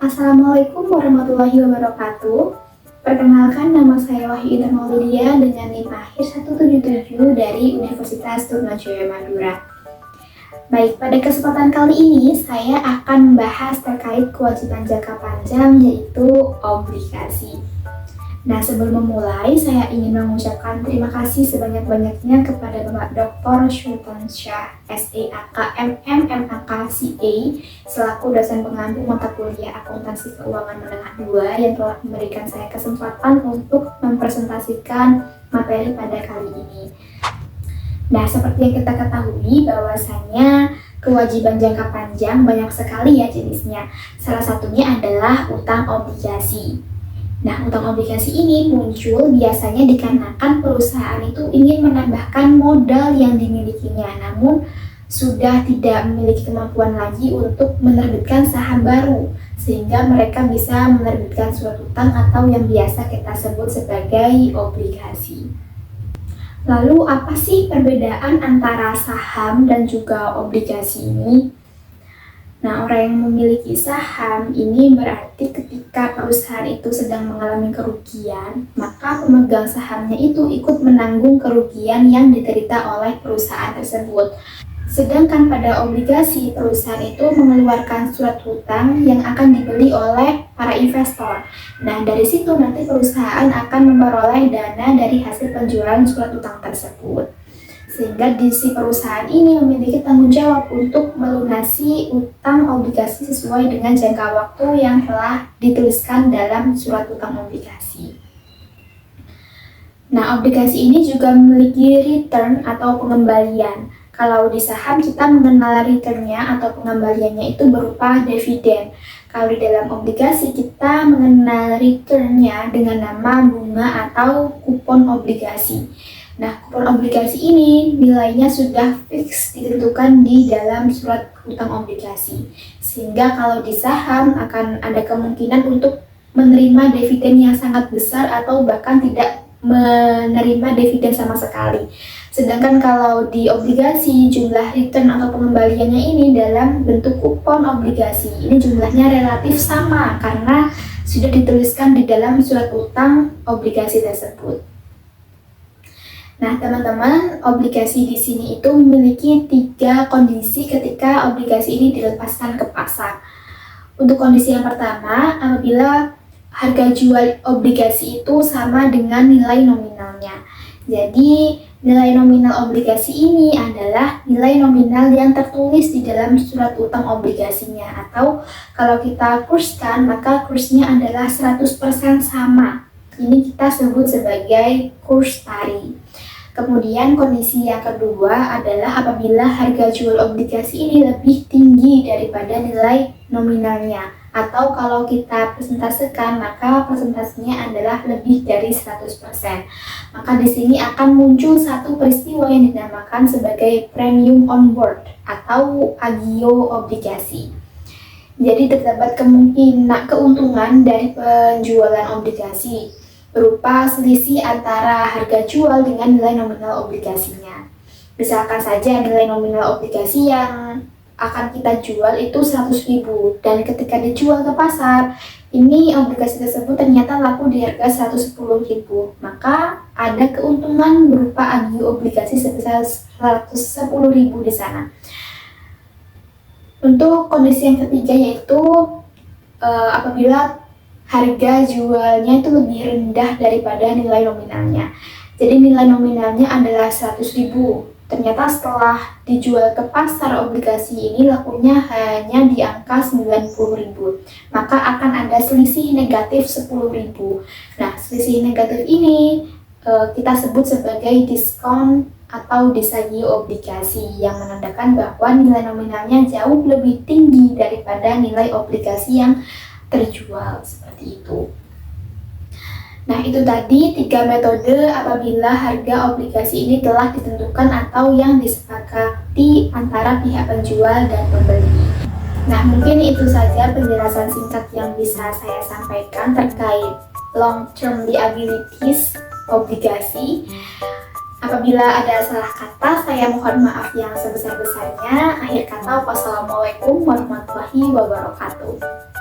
Assalamualaikum warahmatullahi wabarakatuh. Perkenalkan, nama saya Wahyu Indah Maulidia dengan NIM akhir 177 dari Universitas Trunojoyo Madura. Baik, pada kesempatan kali ini saya akan membahas terkait kewajiban jangka panjang, yaitu obligasi. Nah, sebelum memulai, saya ingin mengucapkan terima kasih sebanyak-banyaknya kepada Bapak Dr. Sultan Syah, SEAK, MM, MAK, CA, selaku dosen pengampu mata kuliah Akuntansi Keuangan Menengah 2 yang telah memberikan saya kesempatan untuk mempresentasikan materi pada kali ini. Nah, seperti yang kita ketahui bahwasanya kewajiban jangka panjang banyak sekali ya jenisnya. Salah satunya adalah utang obligasi. Nah, utang obligasi ini muncul biasanya dikarenakan perusahaan itu ingin menambahkan modal yang dimilikinya, namun sudah tidak memiliki kemampuan lagi untuk menerbitkan saham baru, sehingga mereka bisa menerbitkan surat utang atau yang biasa kita sebut sebagai obligasi. Lalu apa sih perbedaan antara saham dan juga obligasi ini? Nah, orang yang memiliki saham ini berarti ketika perusahaan itu sedang mengalami kerugian, maka pemegang sahamnya itu ikut menanggung kerugian yang diderita oleh perusahaan tersebut. Sedangkan pada obligasi, perusahaan itu mengeluarkan surat hutang yang akan dibeli oleh para investor. Nah, dari situ nanti perusahaan akan memperoleh dana dari hasil penjualan surat hutang tersebut. Sehingga di si perusahaan ini memiliki tanggung jawab untuk melunasi utang obligasi sesuai dengan jangka waktu yang telah dituliskan dalam surat utang obligasi. Nah, obligasi ini juga memiliki return atau pengembalian. Kalau di saham kita mengenal returnnya atau pengembaliannya itu berupa dividen. Kalau di dalam obligasi kita mengenal returnnya dengan nama bunga atau kupon obligasi. Nah, kupon obligasi ini nilainya sudah fix ditentukan di dalam surat utang obligasi. Sehingga kalau di saham akan ada kemungkinan untuk menerima dividen yang sangat besar atau bahkan tidak menerima dividen sama sekali. Sedangkan kalau di obligasi jumlah return atau pengembaliannya ini dalam bentuk kupon obligasi. Ini jumlahnya relatif sama karena sudah dituliskan di dalam surat utang obligasi tersebut. Nah, teman-teman, obligasi di sini itu memiliki 3 kondisi ketika obligasi ini dilepaskan ke pasar. Untuk kondisi yang pertama, apabila harga jual obligasi itu sama dengan nilai nominalnya. Jadi, nilai nominal obligasi ini adalah nilai nominal yang tertulis di dalam surat utang obligasinya. Atau kalau kita kurskan, maka kursnya adalah 100% sama. Ini kita sebut sebagai kurs pari. Kemudian kondisi yang kedua adalah apabila harga jual obligasi ini lebih tinggi daripada nilai nominalnya. Atau kalau kita presentasikan, maka presentasinya adalah lebih dari 100%. Maka di sini akan muncul satu peristiwa yang dinamakan sebagai premium on board atau agio obligasi. Jadi terdapat kemungkinan keuntungan dari penjualan obligasi berupa selisih antara harga jual dengan nilai nominal obligasinya. Misalkan saja nilai nominal obligasi yang akan kita jual itu 100.000 dan ketika dijual ke pasar, ini obligasi tersebut ternyata laku di harga 110.000. Maka ada keuntungan berupa agio obligasi sebesar 110.000 di sana. Untuk kondisi yang ketiga yaitu apabila harga jualnya itu lebih rendah daripada nilai nominalnya. Jadi nilai nominalnya adalah 100.000. Ternyata setelah dijual ke pasar obligasi ini lakunya hanya di angka 90.000. Maka akan ada selisih negatif 10.000. Nah, selisih negatif ini kita sebut sebagai diskon atau disagio obligasi yang menandakan bahwa nilai nominalnya jauh lebih tinggi daripada nilai obligasi yang terjual, seperti itu. Nah, itu tadi 3 metode apabila harga obligasi ini telah ditentukan atau yang disepakati antara pihak penjual dan pembeli. Nah, mungkin itu saja penjelasan singkat yang bisa saya sampaikan terkait long term liabilities obligasi. Apabila ada salah kata, saya mohon maaf yang sebesar-besarnya. Akhir kata, wassalamualaikum warahmatullahi wabarakatuh.